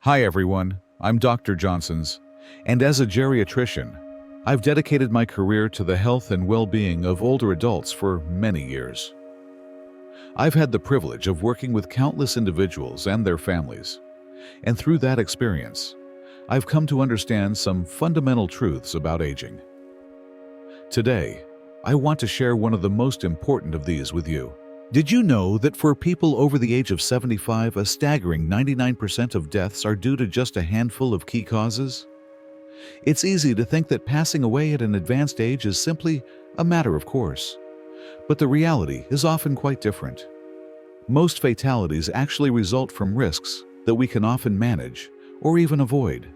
Hi everyone, I'm Dr. Johnson's, and as a geriatrician, I've dedicated my career to the health and well-being of older adults for many years. I've had the privilege of working with countless individuals and their families, and through that experience, I've come to understand some fundamental truths about aging. Today, I want to share one of the most important of these with you. Did you know that for people over the age of 75, a staggering 99% of deaths are due to just a handful of key causes? It's easy to think that passing away at an advanced age is simply a matter of course, but the reality is often quite different. Most fatalities actually result from risks that we can often manage or even avoid,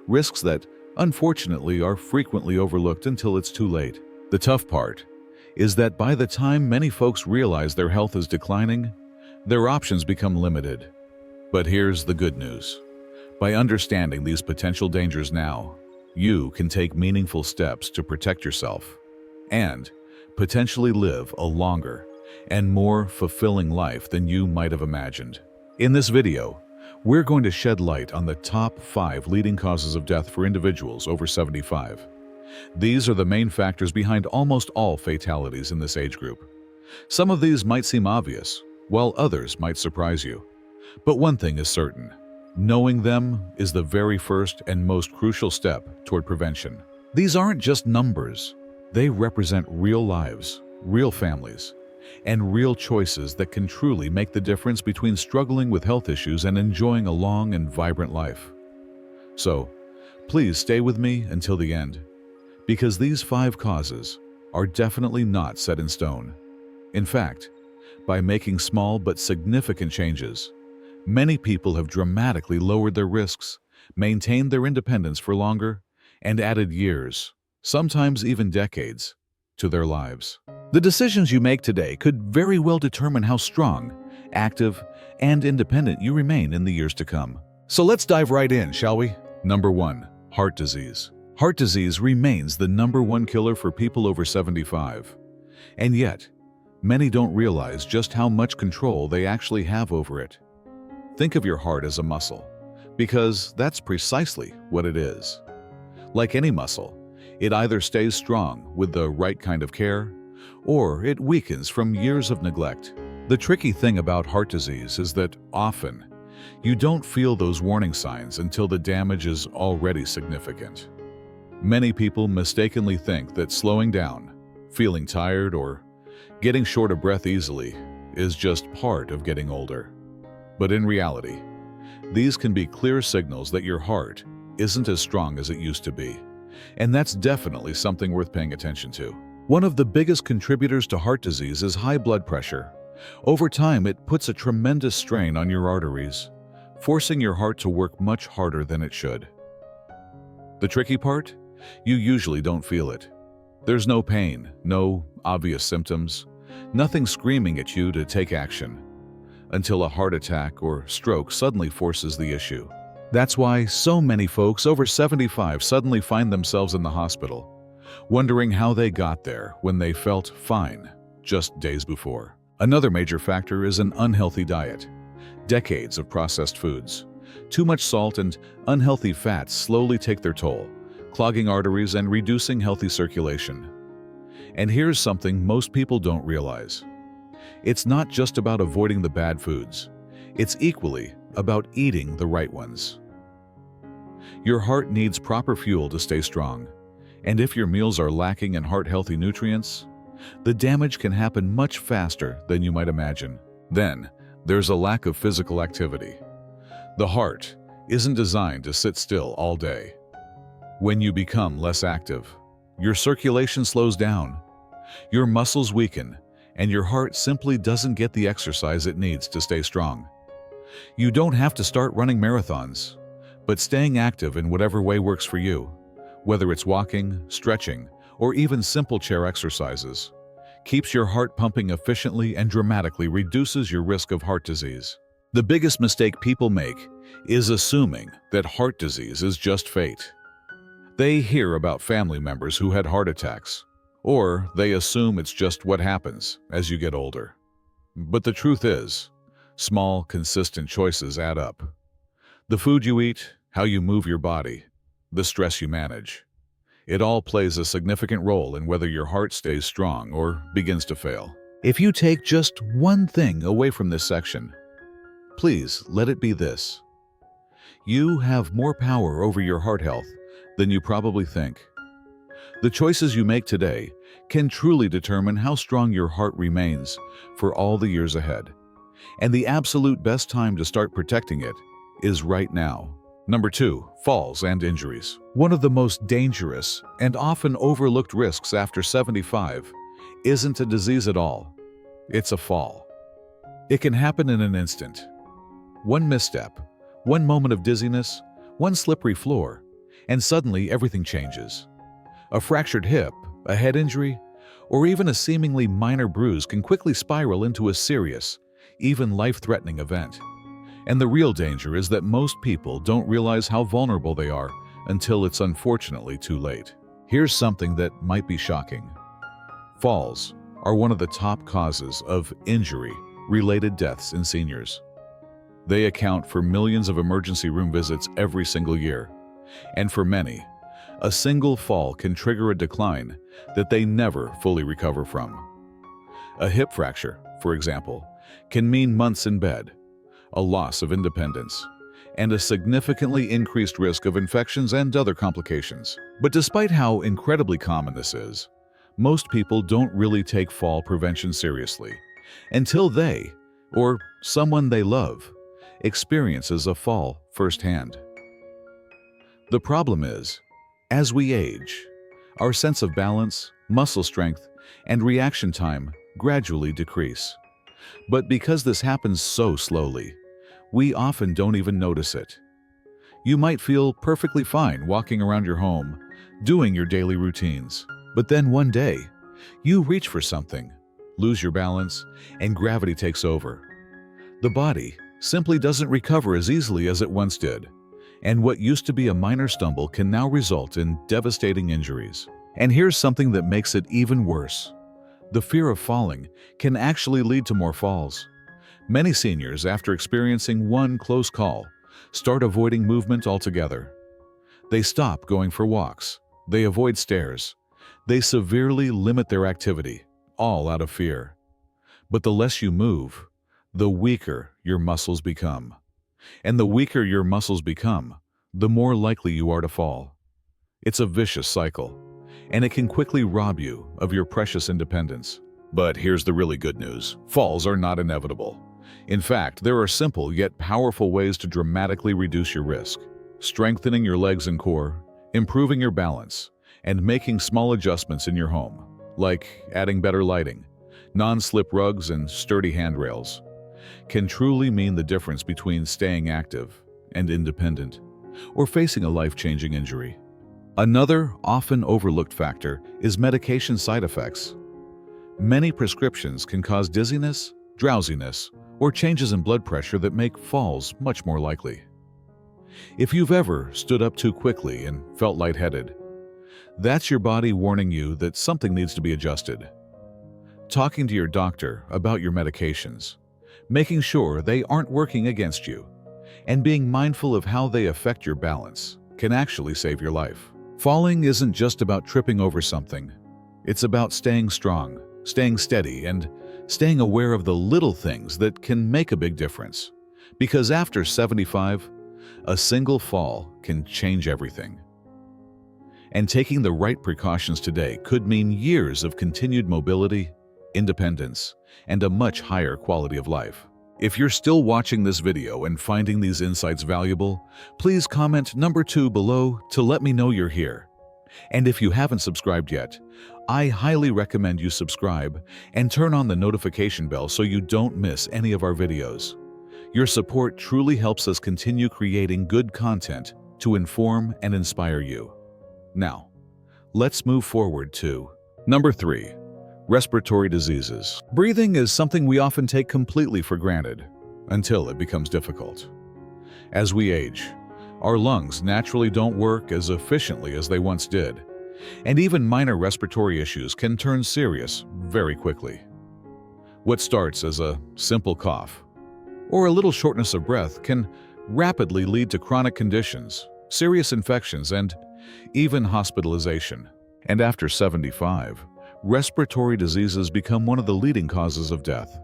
risks that, unfortunately, are frequently overlooked until it's too late. The tough part is that by the time many folks realize their health is declining, their options become limited. But here's the good news. By understanding these potential dangers now, you can take meaningful steps to protect yourself and potentially live a longer and more fulfilling life than you might have imagined. In this video, we're going to shed light on the top 5 leading causes of death for individuals over 75. These are the main factors behind almost all fatalities in this age group. Some of these might seem obvious, while others might surprise you. But one thing is certain: knowing them is the very first and most crucial step toward prevention. These aren't just numbers. They represent real lives, real families, and real choices that can truly make the difference between struggling with health issues and enjoying a long and vibrant life. So, please stay with me until the end, because these 5 causes are definitely not set in stone. In fact, by making small but significant changes, many people have dramatically lowered their risks, maintained their independence for longer, and added years, sometimes even decades, to their lives. The decisions you make today could very well determine how strong, active, and independent you remain in the years to come. So let's dive right in, shall we? Number 1. Heart disease. Heart disease remains the #1 killer for people over 75. And yet, many don't realize just how much control they actually have over it. Think of your heart as a muscle, because that's precisely what it is. Like any muscle, it either stays strong with the right kind of care, or it weakens from years of neglect. The tricky thing about heart disease is that often, you don't feel those warning signs until the damage is already significant. Many people mistakenly think that slowing down, feeling tired, or getting short of breath easily is just part of getting older. But in reality, these can be clear signals that your heart isn't as strong as it used to be, and that's definitely something worth paying attention to. One of the biggest contributors to heart disease is high blood pressure. Over time, it puts a tremendous strain on your arteries, forcing your heart to work much harder than it should. The tricky part? You usually don't feel it. There's no pain, no obvious symptoms, nothing screaming at you to take action, until a heart attack or stroke suddenly forces the issue. That's why so many folks over 75 suddenly find themselves in the hospital, wondering how they got there when they felt fine just days before. Another major factor is an unhealthy diet. Decades of processed foods, too much salt, and unhealthy fats slowly take their toll, clogging arteries and reducing healthy circulation. And here's something most people don't realize. It's not just about avoiding the bad foods. It's equally about eating the right ones. Your heart needs proper fuel to stay strong, and if your meals are lacking in heart-healthy nutrients, the damage can happen much faster than you might imagine. Then, there's a lack of physical activity. The heart isn't designed to sit still all day. When you become less active, your circulation slows down, your muscles weaken, and your heart simply doesn't get the exercise it needs to stay strong. You don't have to start running marathons, but staying active in whatever way works for you, whether it's walking, stretching, or even simple chair exercises, keeps your heart pumping efficiently and dramatically reduces your risk of heart disease. The biggest mistake people make is assuming that heart disease is just fate. They hear about family members who had heart attacks, or they assume it's just what happens as you get older. But the truth is, small, consistent choices add up. The food you eat, how you move your body, the stress you manage. It all plays a significant role in whether your heart stays strong or begins to fail. If you take just one thing away from this section, please let it be this. You have more power over your heart health than you probably think. The choices you make today can truly determine how strong your heart remains for all the years ahead. And the absolute best time to start protecting it is right now. Number 2, falls and injuries. One of the most dangerous and often overlooked risks after 75 isn't a disease at all. It's a fall. It can happen in an instant. One misstep, one moment of dizziness, one slippery floor, and suddenly everything changes. A fractured hip, a head injury, or even a seemingly minor bruise can quickly spiral into a serious, even life-threatening event. And the real danger is that most people don't realize how vulnerable they are until it's unfortunately too late. Here's something that might be shocking. Falls are one of the top causes of injury-related deaths in seniors. They account for millions of emergency room visits every single year. And for many, a single fall can trigger a decline that they never fully recover from. A hip fracture, for example, can mean months in bed, a loss of independence, and a significantly increased risk of infections and other complications. But despite how incredibly common this is, most people don't really take fall prevention seriously until they, or someone they love, experiences a fall firsthand. The problem is, as we age, our sense of balance, muscle strength, and reaction time gradually decrease. But because this happens so slowly, we often don't even notice it. You might feel perfectly fine walking around your home, doing your daily routines. But then one day, you reach for something, lose your balance, and gravity takes over. The body simply doesn't recover as easily as it once did, and what used to be a minor stumble can now result in devastating injuries. And here's something that makes it even worse. The fear of falling can actually lead to more falls. Many seniors, after experiencing one close call, start avoiding movement altogether. They stop going for walks. They avoid stairs. They severely limit their activity, all out of fear. But the less you move, the weaker your muscles become. And the weaker your muscles become, the more likely you are to fall. It's a vicious cycle, and it can quickly rob you of your precious independence. But here's the really good news. Falls are not inevitable. In fact, there are simple yet powerful ways to dramatically reduce your risk. Strengthening your legs and core, improving your balance, and making small adjustments in your home, like adding better lighting, non-slip rugs, and sturdy handrails, can truly mean the difference between staying active and independent or facing a life-changing injury. Another often overlooked factor is medication side effects. Many prescriptions can cause dizziness, drowsiness, or changes in blood pressure that make falls much more likely. If you've ever stood up too quickly and felt lightheaded, that's your body warning you that something needs to be adjusted. Talking to your doctor about your medications, making sure they aren't working against you, and being mindful of how they affect your balance can actually save your life. Falling isn't just about tripping over something. It's about staying strong, staying steady, and staying aware of the little things that can make a big difference. Because after 75, a single fall can change everything. And taking the right precautions today could mean years of continued mobility, independence, and a much higher quality of life. If you're still watching this video and finding these insights valuable, please comment number 2 below to let me know you're here. And if you haven't subscribed yet, I highly recommend you subscribe and turn on the notification bell so you don't miss any of our videos. Your support truly helps us continue creating good content to inform and inspire you. Now, let's move forward to number 3. Respiratory diseases. Breathing is something we often take completely for granted until it becomes difficult. As we age, our lungs naturally don't work as efficiently as they once did, and even minor respiratory issues can turn serious very quickly. What starts as a simple cough or a little shortness of breath can rapidly lead to chronic conditions, serious infections, and even hospitalization. And after 75, respiratory diseases become one of the leading causes of death.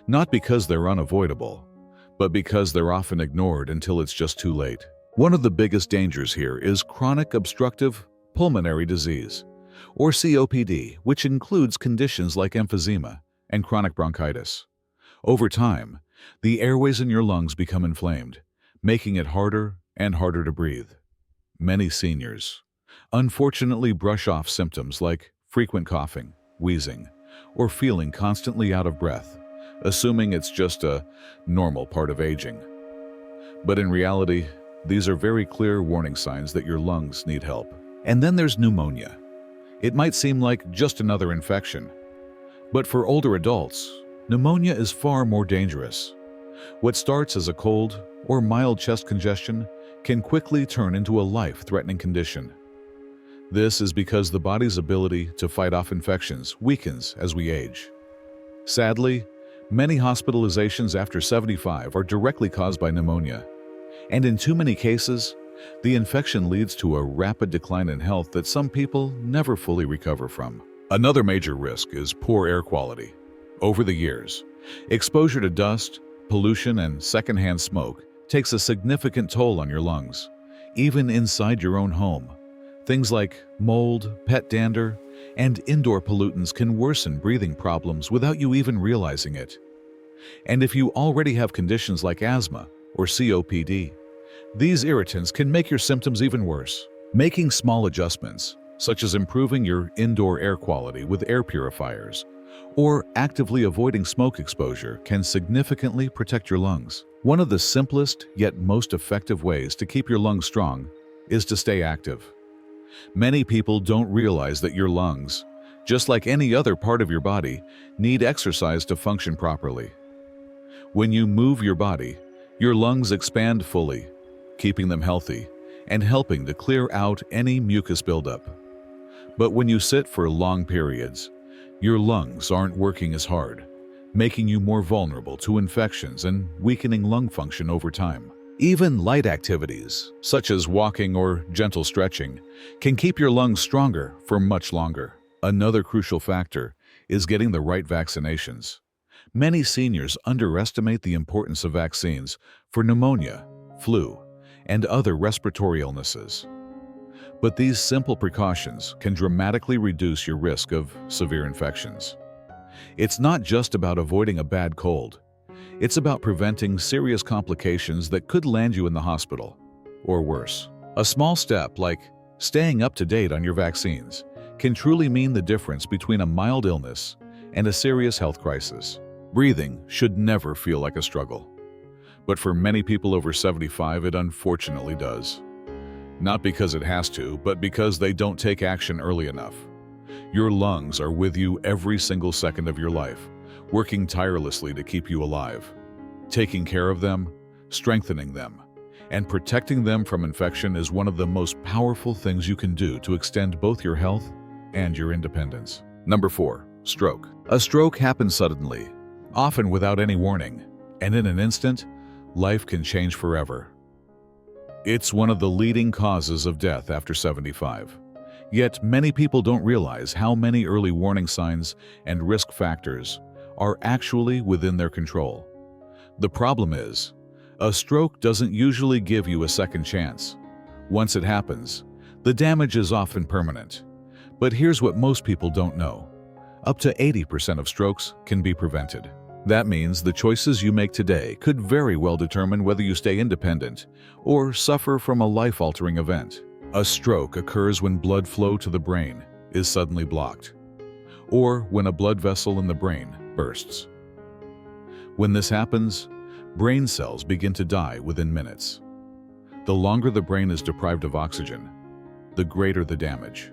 Not because they're unavoidable, but because they're often ignored until it's just too late. One of the biggest dangers here is chronic obstructive pulmonary disease, or COPD, which includes conditions like emphysema and chronic bronchitis. Over time, the airways in your lungs become inflamed, making it harder and harder to breathe. Many seniors, unfortunately, brush off symptoms like frequent coughing, wheezing, or feeling constantly out of breath, assuming it's just a normal part of aging. But in reality, these are very clear warning signs that your lungs need help. And then there's pneumonia. It might seem like just another infection, but for older adults, pneumonia is far more dangerous. What starts as a cold or mild chest congestion can quickly turn into a life-threatening condition. This is because the body's ability to fight off infections weakens as we age. Sadly, many hospitalizations after 75 are directly caused by pneumonia, and in too many cases, the infection leads to a rapid decline in health that some people never fully recover from. Another major risk is poor air quality. Over the years, exposure to dust, pollution, and secondhand smoke takes a significant toll on your lungs, even inside your own home. Things like mold, pet dander, and indoor pollutants can worsen breathing problems without you even realizing it. And if you already have conditions like asthma or COPD, these irritants can make your symptoms even worse. Making small adjustments, such as improving your indoor air quality with air purifiers or actively avoiding smoke exposure, can significantly protect your lungs. One of the simplest yet most effective ways to keep your lungs strong is to stay active. Many people don't realize that your lungs, just like any other part of your body, need exercise to function properly. When you move your body, your lungs expand fully, keeping them healthy and helping to clear out any mucus buildup. But when you sit for long periods, your lungs aren't working as hard, making you more vulnerable to infections and weakening lung function over time. Even light activities, such as walking or gentle stretching, can keep your lungs stronger for much longer. Another crucial factor is getting the right vaccinations. Many seniors underestimate the importance of vaccines for pneumonia, flu, and other respiratory illnesses. But these simple precautions can dramatically reduce your risk of severe infections. It's not just about avoiding a bad cold. It's about preventing serious complications that could land you in the hospital, or worse. A small step like staying up to date on your vaccines can truly mean the difference between a mild illness and a serious health crisis. Breathing should never feel like a struggle. But for many people over 75, it unfortunately does. Not because it has to, but because they don't take action early enough. Your lungs are with you every single second of your life, working tirelessly to keep you alive. Taking care of them, strengthening them, and protecting them from infection is one of the most powerful things you can do to extend both your health and your independence. Number 4, stroke. A stroke happens suddenly, often without any warning, and in an instant, life can change forever. It's one of the leading causes of death after 75. Yet many people don't realize how many early warning signs and risk factors are actually within their control. The problem is, a stroke doesn't usually give you a second chance. Once it happens, the damage is often permanent. But here's what most people don't know. Up to 80% of strokes can be prevented. That means the choices you make today could very well determine whether you stay independent or suffer from a life-altering event. A stroke occurs when blood flow to the brain is suddenly blocked, or when a blood vessel in the brain bursts. When this happens, brain cells begin to die within minutes. The longer the brain is deprived of oxygen, the greater the damage.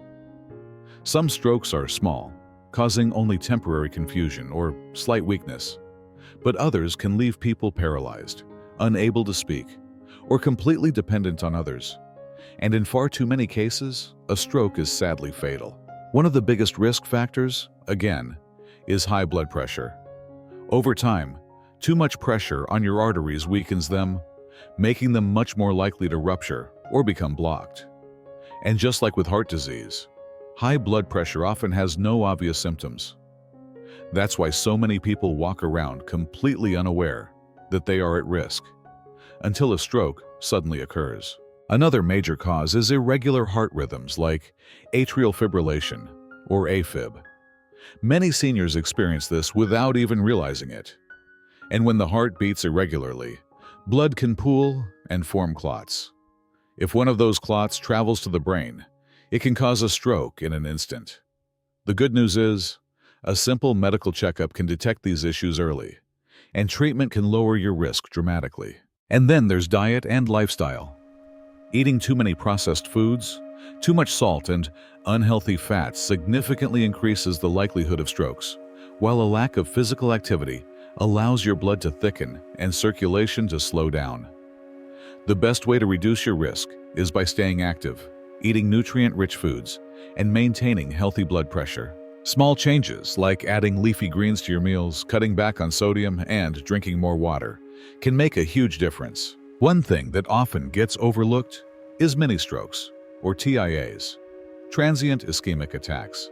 Some strokes are small, causing only temporary confusion or slight weakness, but others can leave people paralyzed, unable to speak, or completely dependent on others. And in far too many cases, a stroke is sadly fatal. One of the biggest risk factors, again, is high blood pressure. Over time, too much pressure on your arteries weakens them, making them much more likely to rupture or become blocked. And just like with heart disease, high blood pressure often has no obvious symptoms. That's why so many people walk around completely unaware that they are at risk, until a stroke suddenly occurs. Another major cause is irregular heart rhythms like atrial fibrillation or AFib. Many seniors experience this without even realizing it. And when the heart beats irregularly, blood can pool and form clots. If one of those clots travels to the brain, it can cause a stroke in an instant. The good news is, a simple medical checkup can detect these issues early, and treatment can lower your risk dramatically. And then there's diet and lifestyle. Eating too many processed foods, too much salt, and unhealthy fats significantly increases the likelihood of strokes, while a lack of physical activity allows your blood to thicken and circulation to slow down. The best way to reduce your risk is by staying active, eating nutrient-rich foods, and maintaining healthy blood pressure. Small changes like adding leafy greens to your meals, cutting back on sodium, and drinking more water can make a huge difference. One thing that often gets overlooked is mini-strokes, or TIAs, transient ischemic attacks.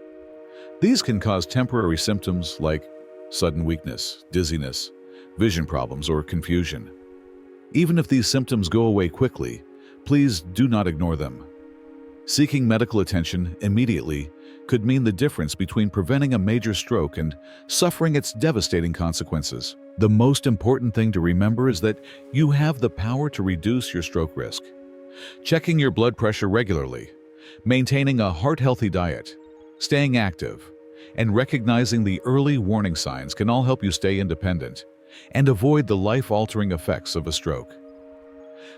These can cause temporary symptoms like sudden weakness, dizziness, vision problems, or confusion. Even if these symptoms go away quickly, please do not ignore them. Seeking medical attention immediately could mean the difference between preventing a major stroke and suffering its devastating consequences. The most important thing to remember is that you have the power to reduce your stroke risk. Checking your blood pressure regularly, maintaining a heart-healthy diet, staying active, and recognizing the early warning signs can all help you stay independent and avoid the life-altering effects of a stroke.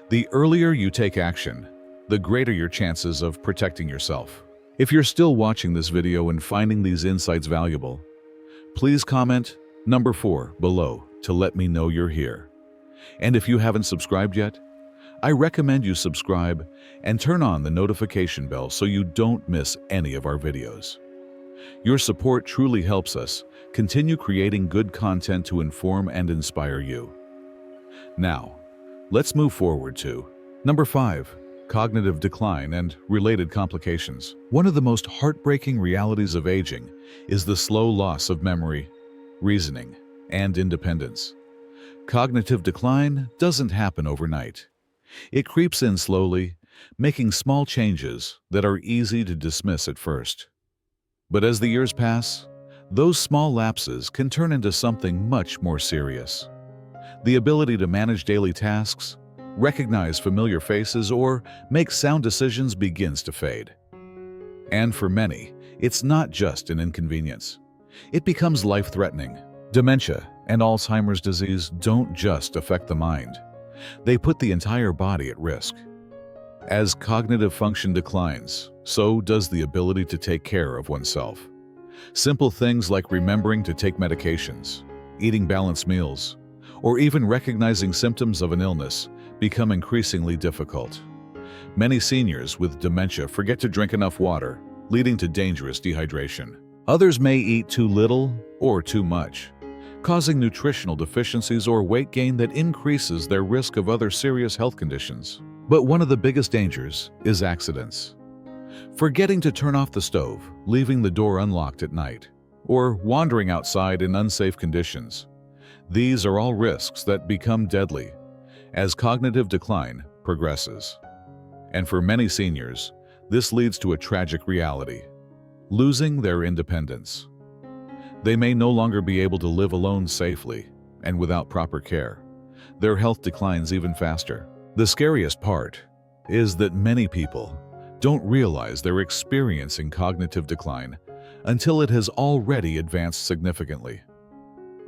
The earlier you take action, the greater your chances of protecting yourself. If you're still watching this video and finding these insights valuable, please comment number 4 below to let me know you're here. And if you haven't subscribed yet, I recommend you subscribe and turn on the notification bell so you don't miss any of our videos. Your support truly helps us continue creating good content to inform and inspire you. Now, let's move forward to number 5. Cognitive decline and related complications. One of the most heartbreaking realities of aging is the slow loss of memory, reasoning, and independence. Cognitive decline doesn't happen overnight. It creeps in slowly, making small changes that are easy to dismiss at first. But as the years pass, those small lapses can turn into something much more serious. The ability to manage daily tasks, recognize familiar faces, or make sound decisions begins to fade. And for many, it's not just an inconvenience. It becomes life-threatening. Dementia and Alzheimer's disease don't just affect the mind. They put the entire body at risk. As cognitive function declines, so does the ability to take care of oneself. Simple things like remembering to take medications, eating balanced meals, or even recognizing symptoms of an illness become increasingly difficult. Many seniors with dementia forget to drink enough water, leading to dangerous dehydration. Others may eat too little or too much, causing nutritional deficiencies or weight gain that increases their risk of other serious health conditions. But one of the biggest dangers is accidents. Forgetting to turn off the stove, leaving the door unlocked at night, or wandering outside in unsafe conditions. These are all risks that become deadly as cognitive decline progresses. And for many seniors, this leads to a tragic reality: losing their independence. They may no longer be able to live alone safely, and without proper care, their health declines even faster. The scariest part is that many people don't realize they're experiencing cognitive decline until it has already advanced significantly.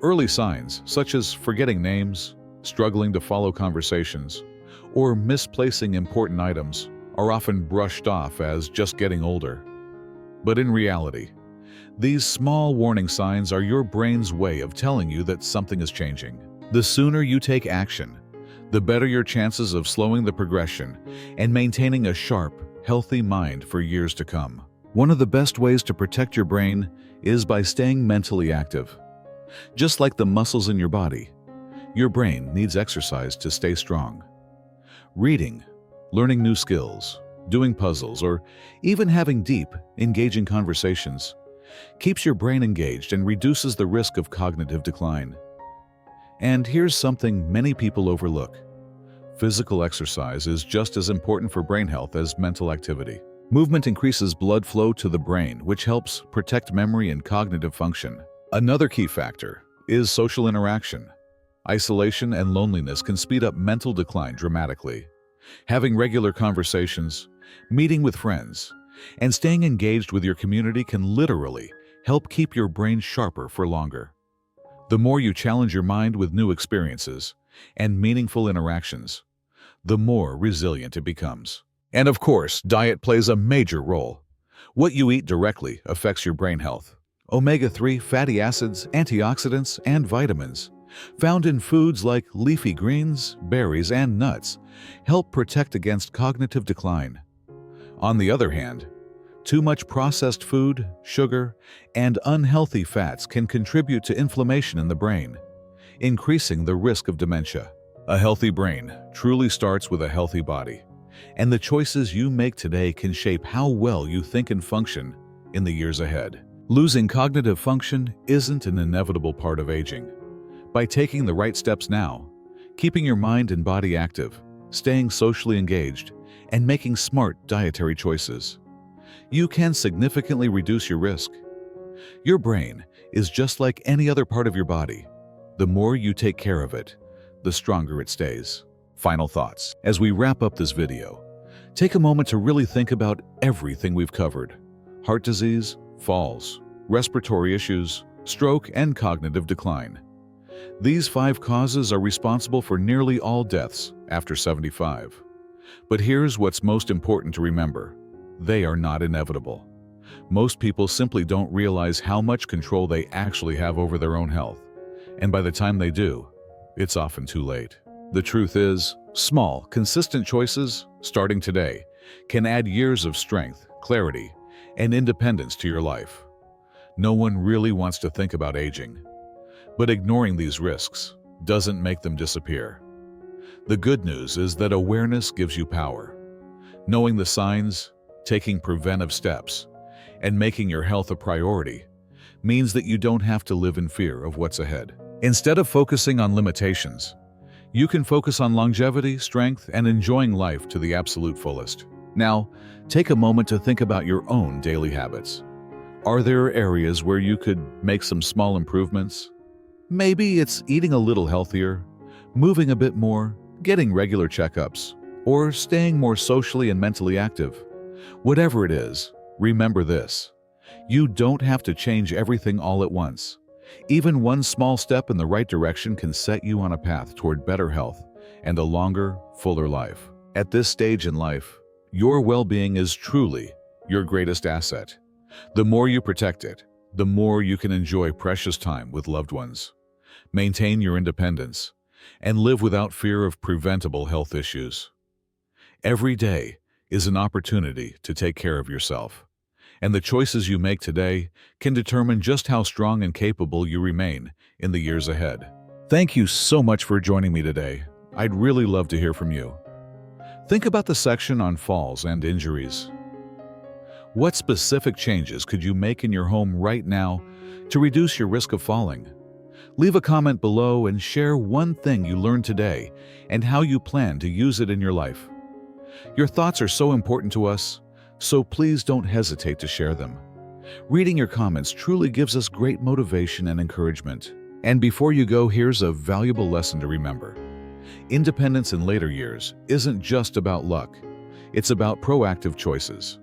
Early signs, such as forgetting names, struggling to follow conversations, or misplacing important items, are often brushed off as just getting older. But in reality, these small warning signs are your brain's way of telling you that something is changing. The sooner you take action, the better your chances of slowing the progression and maintaining a sharp, healthy mind for years to come. One of the best ways to protect your brain is by staying mentally active. Just like the muscles in your body, your brain needs exercise to stay strong. Reading, learning new skills, doing puzzles, or even having deep, engaging conversations keeps your brain engaged and reduces the risk of cognitive decline. And here's something many people overlook. Physical exercise is just as important for brain health as mental activity. Movement increases blood flow to the brain, which helps protect memory and cognitive function. Another key factor is social interaction. Isolation and loneliness can speed up mental decline dramatically. Having regular conversations, meeting with friends, and staying engaged with your community can literally help keep your brain sharper for longer. The more you challenge your mind with new experiences and meaningful interactions, the more resilient it becomes. And of course, diet plays a major role. What you eat directly affects your brain health. Omega-3 fatty acids, antioxidants, and vitamins found in foods like leafy greens, berries, and nuts help protect against cognitive decline. On the other hand, too much processed food, sugar, and unhealthy fats can contribute to inflammation in the brain, increasing the risk of dementia. A healthy brain truly starts with a healthy body, and the choices you make today can shape how well you think and function in the years ahead. Losing cognitive function isn't an inevitable part of aging. By taking the right steps now, keeping your mind and body active, staying socially engaged, and making smart dietary choices, you can significantly reduce your risk. Your brain is just like any other part of your body. The more you take care of it, the stronger it stays. Final thoughts. As we wrap up this video, take a moment to really think about everything we've covered: heart disease, falls, respiratory issues, stroke, and cognitive decline. These 5 causes are responsible for nearly all deaths after 75. But here's what's most important to remember: they are not inevitable. Most people simply don't realize how much control they actually have over their own health, and by the time they do, it's often too late. The truth is, small, consistent choices, starting today, can add years of strength, clarity, and independence to your life. No one really wants to think about aging, but ignoring these risks doesn't make them disappear. The good news is that awareness gives you power. Knowing the signs, taking preventive steps, and making your health a priority means that you don't have to live in fear of what's ahead. Instead of focusing on limitations, you can focus on longevity, strength, and enjoying life to the absolute fullest. Now, take a moment to think about your own daily habits. Are there areas where you could make some small improvements? Maybe it's eating a little healthier, moving a bit more, getting regular checkups, or staying more socially and mentally active. Whatever it is, remember this: you don't have to change everything all at once. Even one small step in the right direction can set you on a path toward better health and a longer, fuller life. At this stage in life, your well-being is truly your greatest asset. The more you protect it, the more you can enjoy precious time with loved ones, maintain your independence, and live without fear of preventable health issues. Every day is an opportunity to take care of yourself, and the choices you make today can determine just how strong and capable you remain in the years ahead. Thank you so much for joining me today. I'd really love to hear from you. Think about the section on falls and injuries. What specific changes could you make in your home right now to reduce your risk of falling? Leave a comment below and share one thing you learned today and how you plan to use it in your life. Your thoughts are so important to us, so please don't hesitate to share them. Reading your comments truly gives us great motivation and encouragement. And before you go, here's a valuable lesson to remember. Independence in later years isn't just about luck. It's about proactive choices.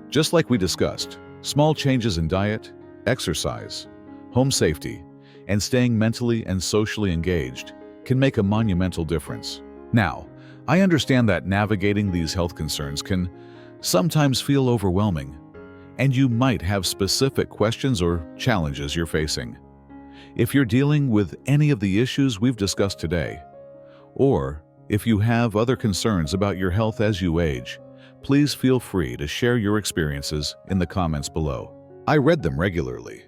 Just like we discussed, small changes in diet, exercise, home safety, and staying mentally and socially engaged can make a monumental difference. Now, I understand that navigating these health concerns can sometimes feel overwhelming, and you might have specific questions or challenges you're facing. If you're dealing with any of the issues we've discussed today, or if you have other concerns about your health as you age, please feel free to share your experiences in the comments below. I read them regularly,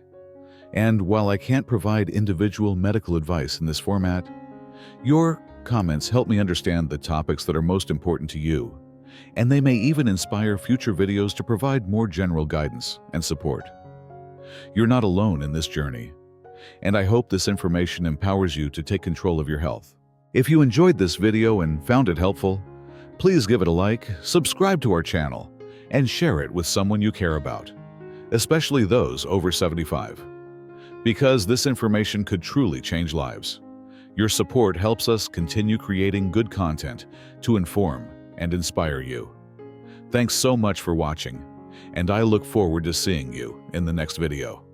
and while I can't provide individual medical advice in this format, your comments help me understand the topics that are most important to you, and they may even inspire future videos to provide more general guidance and support. You're not alone in this journey, and I hope this information empowers you to take control of your health. If you enjoyed this video and found it helpful, please give it a like, subscribe to our channel, and share it with someone you care about, especially those over 75. Because this information could truly change lives. Your support helps us continue creating good content to inform and inspire you. Thanks so much for watching, and I look forward to seeing you in the next video.